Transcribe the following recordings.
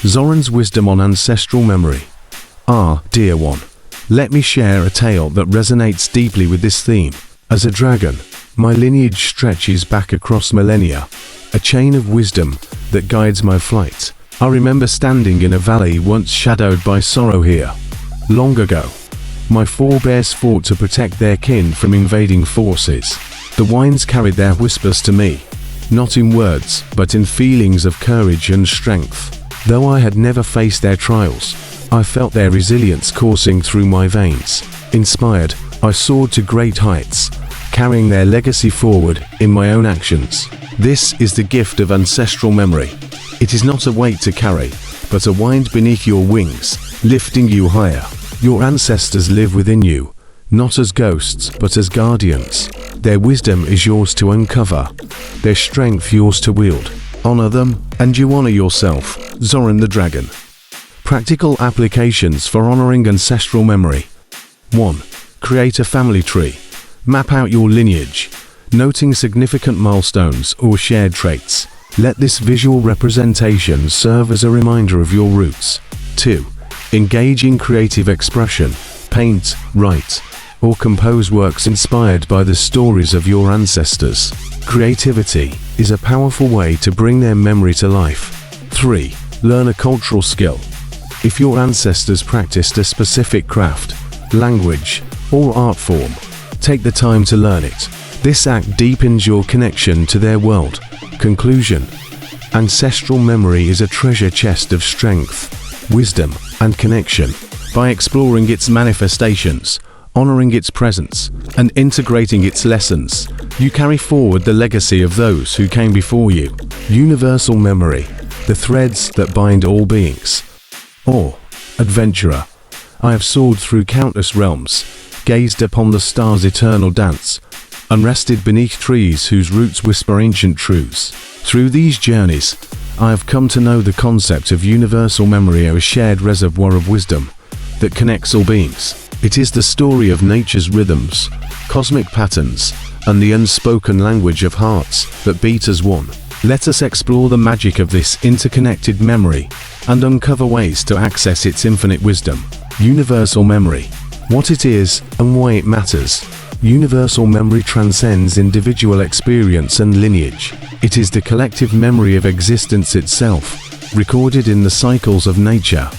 Zoran's wisdom on ancestral memory. Dear one, let me share a tale that resonates deeply with this theme. As a dragon, my lineage stretches back across millennia, a chain of wisdom that guides my flight. I remember standing in a valley once shadowed by sorrow here. Long ago, my forebears fought to protect their kin from invading forces. The winds carried their whispers to me, not in words, but in feelings of courage and strength. Though I had never faced their trials, I felt their resilience coursing through my veins. Inspired, I soared to great heights, carrying their legacy forward in my own actions. This is the gift of ancestral memory. It is not a weight to carry, but a wind beneath your wings, lifting you higher. Your ancestors live within you, not as ghosts, but as guardians. Their wisdom is yours to uncover, their strength yours to wield. Honor them, and you honor yourself. Zoran the Dragon. Practical applications for honoring ancestral memory. 1. Create a family tree. Map out your lineage, noting significant milestones or shared traits. Let this visual representation serve as a reminder of your roots. 2. Engage in creative expression. Paint, write, or compose works inspired by the stories of your ancestors. Creativity is a powerful way to bring their memory to life. 3. Learn a cultural skill. If your ancestors practiced a specific craft, language, or art form, take the time to learn it. This act deepens your connection to their world. Conclusion. Ancestral memory is a treasure chest of strength, wisdom, and connection. By exploring its manifestations, honoring its presence, and integrating its lessons, you carry forward the legacy of those who came before you. Universal memory, the threads that bind all beings. Or, adventurer, I have soared through countless realms, gazed upon the stars' eternal dance, and rested beneath trees whose roots whisper ancient truths. Through these journeys, I have come to know the concept of universal memory as a shared reservoir of wisdom that connects all beings. It is the story of nature's rhythms, cosmic patterns, and the unspoken language of hearts that beat as one. Let us explore the magic of this interconnected memory and uncover ways to access its infinite wisdom. Universal memory. What it is and why it matters. Universal memory transcends individual experience and lineage. It is the collective memory of existence itself, recorded in the cycles of nature,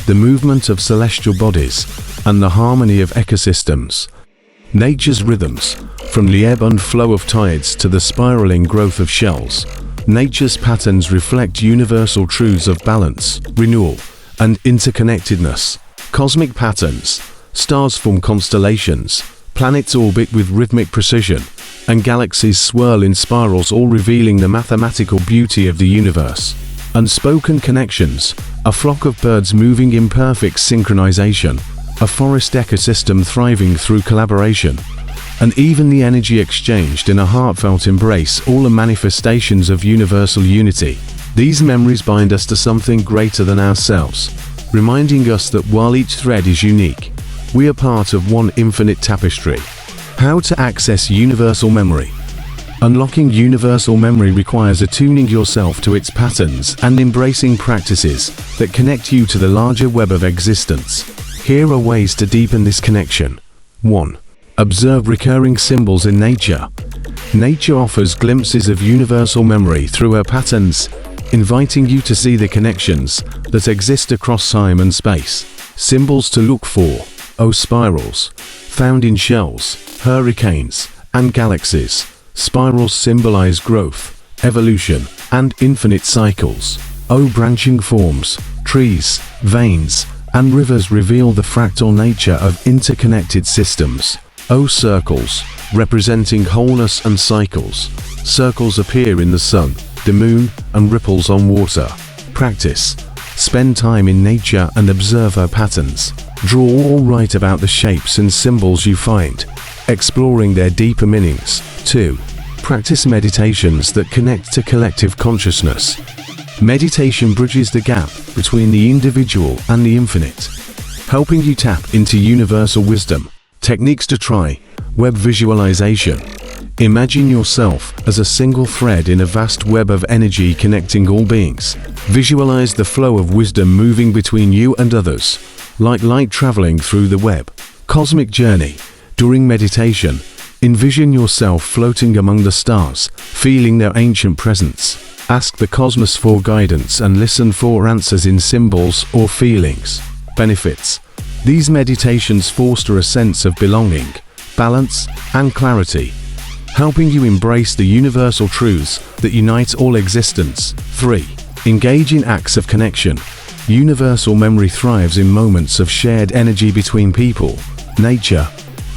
the movement of celestial bodies, and the harmony of ecosystems. Nature's rhythms, from the ebb and flow of tides to the spiraling growth of shells. Nature's patterns reflect universal truths of balance, renewal, and interconnectedness. Cosmic patterns. Stars form constellations, planets orbit with rhythmic precision, and galaxies swirl in spirals, all revealing the mathematical beauty of the universe. Unspoken connections. A flock of birds moving in perfect synchronization, a forest ecosystem thriving through collaboration, and even the energy exchanged in a heartfelt embrace, all are manifestations of universal unity. These memories bind us to something greater than ourselves, reminding us that while each thread is unique, we are part of one infinite tapestry. How to access universal memory. Unlocking universal memory requires attuning yourself to its patterns and embracing practices that connect you to the larger web of existence. Here are ways to deepen this connection. 1. Observe recurring symbols in nature. Nature offers glimpses of universal memory through her patterns, inviting you to see the connections that exist across time and space. Symbols to look for. Spirals, found in shells, hurricanes, and galaxies. Spirals symbolize growth, evolution, and infinite cycles. Branching forms, trees, veins, and rivers reveal the fractal nature of interconnected systems. Circles, representing wholeness and cycles. Circles appear in the sun, the moon, and ripples on water. Practice. Spend time in nature and observe her patterns. Draw or write about the shapes and symbols you find, exploring their deeper meanings. 2. Practice meditations that connect to collective consciousness. Meditation bridges the gap between the individual and the infinite, helping you tap into universal wisdom. Techniques to try. Web visualization. Imagine yourself as a single thread in a vast web of energy connecting all beings. Visualize the flow of wisdom moving between you and others, like light traveling through the web. Cosmic journey. During meditation, envision yourself floating among the stars, feeling their ancient presence. Ask the cosmos for guidance and listen for answers in symbols or feelings. Benefits. These meditations foster a sense of belonging, balance, and clarity, helping you embrace the universal truths that unite all existence. 3. Engage in acts of connection. Universal memory thrives in moments of shared energy between people, nature,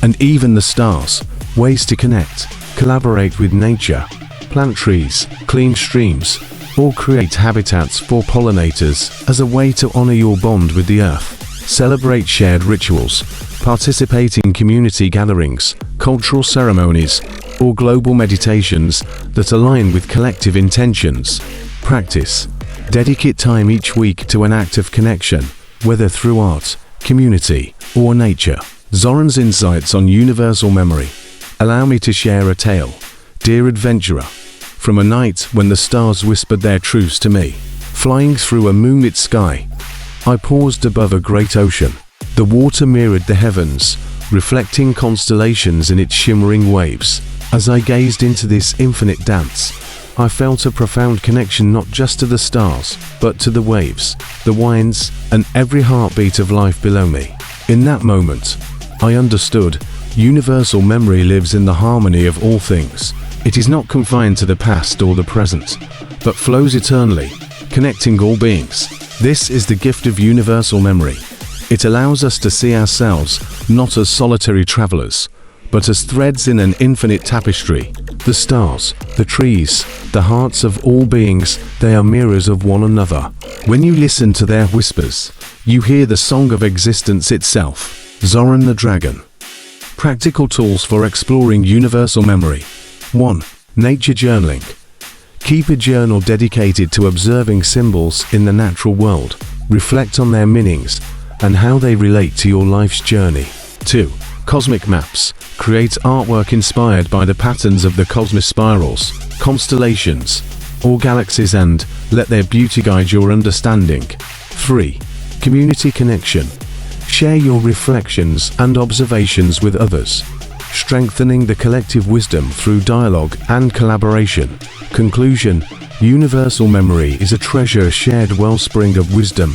and even the stars. Ways to connect. Collaborate with nature. Plant trees, clean streams, or create habitats for pollinators as a way to honor your bond with the earth. Celebrate shared rituals. Participate in community gatherings, cultural ceremonies, or global meditations that align with collective intentions. Practice. Dedicate time each week to an act of connection, whether through art, community, or nature. Zoran's insights on universal memory. Allow me to share a tale, dear adventurer, from a night when the stars whispered their truths to me. Flying through a moonlit sky, I paused above a great ocean. The water mirrored the heavens, reflecting constellations in its shimmering waves. As I gazed into this infinite dance, I felt a profound connection not just to the stars, but to the waves, the winds, and every heartbeat of life below me. In that moment, I understood, universal memory lives in the harmony of all things. It is not confined to the past or the present, but flows eternally, connecting all beings. This is the gift of universal memory. It allows us to see ourselves not as solitary travelers, but as threads in an infinite tapestry. The stars, the trees, the hearts of all beings, they are mirrors of one another. When you listen to their whispers, you hear the song of existence itself. Zoran the Dragon. Practical tools for exploring universal memory. 1. Nature journaling. Keep a journal dedicated to observing symbols in the natural world. Reflect on their meanings and how they relate to your life's journey. 2. Cosmic maps. Create artwork inspired by the patterns of the cosmic spirals, constellations, or galaxies and let their beauty guide your understanding. 3. Community connection. Share your reflections and observations with others, strengthening the collective wisdom through dialogue and collaboration. Conclusion. Universal memory is a treasure, shared wellspring of wisdom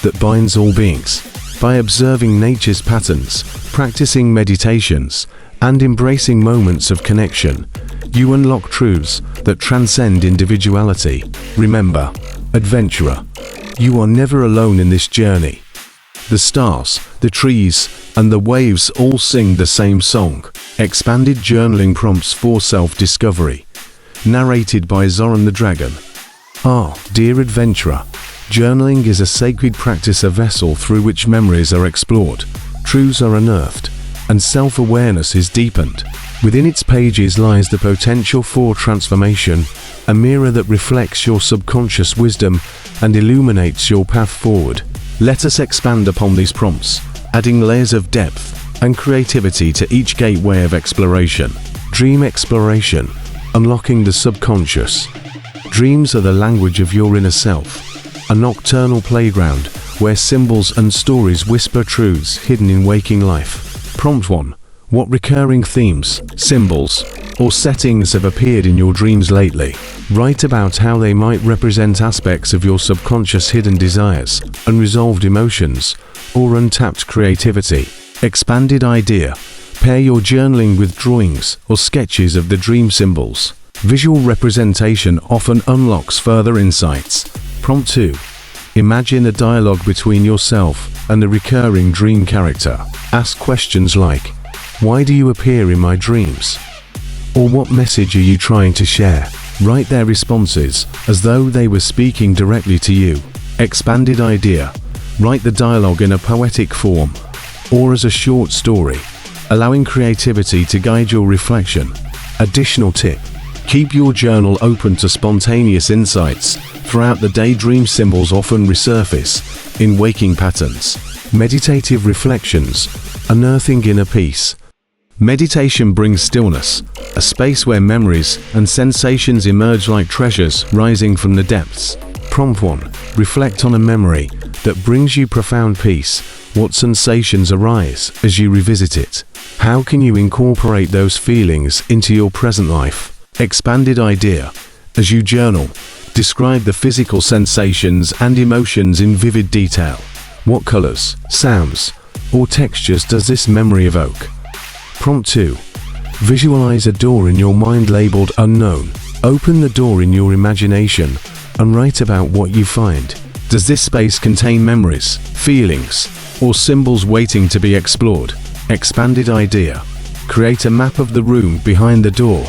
that binds all beings. By observing nature's patterns, practicing meditations, and embracing moments of connection, you unlock truths that transcend individuality. Remember, adventurer, you are never alone in this journey. The stars, the trees, and the waves all sing the same song. Expanded journaling prompts for self-discovery. Narrated by Zoran the Dragon. Dear adventurer, journaling is a sacred practice, a vessel through which memories are explored, truths are unearthed, and self-awareness is deepened. Within its pages lies the potential for transformation, a mirror that reflects your subconscious wisdom and illuminates your path forward. Let us expand upon these prompts, adding layers of depth and creativity to each gateway of exploration. Dream exploration. Unlocking the subconscious. Dreams are the language of your inner self, a nocturnal playground where symbols and stories whisper truths hidden in waking life. Prompt 1. What recurring themes, symbols, or settings have appeared in your dreams lately? Write about how they might represent aspects of your subconscious, hidden desires, unresolved emotions, or untapped creativity. Expanded idea. Pair your journaling with drawings or sketches of the dream symbols. Visual representation often unlocks further insights. Prompt 2. Imagine a dialogue between yourself and the recurring dream character. Ask questions like, why do you appear in my dreams? Or what message are you trying to share? Write their responses as though they were speaking directly to you. Expanded idea. Write the dialogue in a poetic form or as a short story, allowing creativity to guide your reflection. Additional tip. Keep your journal open to spontaneous insights. Throughout the day, dream symbols often resurface in waking patterns. Meditative reflections. Unearthing inner peace. Meditation brings stillness, a space where memories and sensations emerge like treasures rising from the depths. Prompt 1. Reflect on a memory that brings you profound peace. What sensations arise as you revisit it? How can you incorporate those feelings into your present life? Expanded idea. As you journal, describe the physical sensations and emotions in vivid detail. What colors, sounds, or textures does this memory evoke? Prompt 2. Visualize a door in your mind labeled unknown. Open the door in your imagination and write about what you find. Does this space contain memories, feelings, or symbols waiting to be explored? Expanded idea. Create a map of the room behind the door,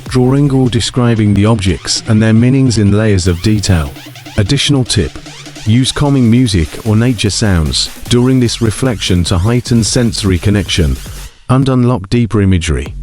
drawing or describing the objects and their meanings in layers of detail. Additional tip. Use calming music or nature sounds during this reflection to heighten sensory connection and unlock deeper imagery.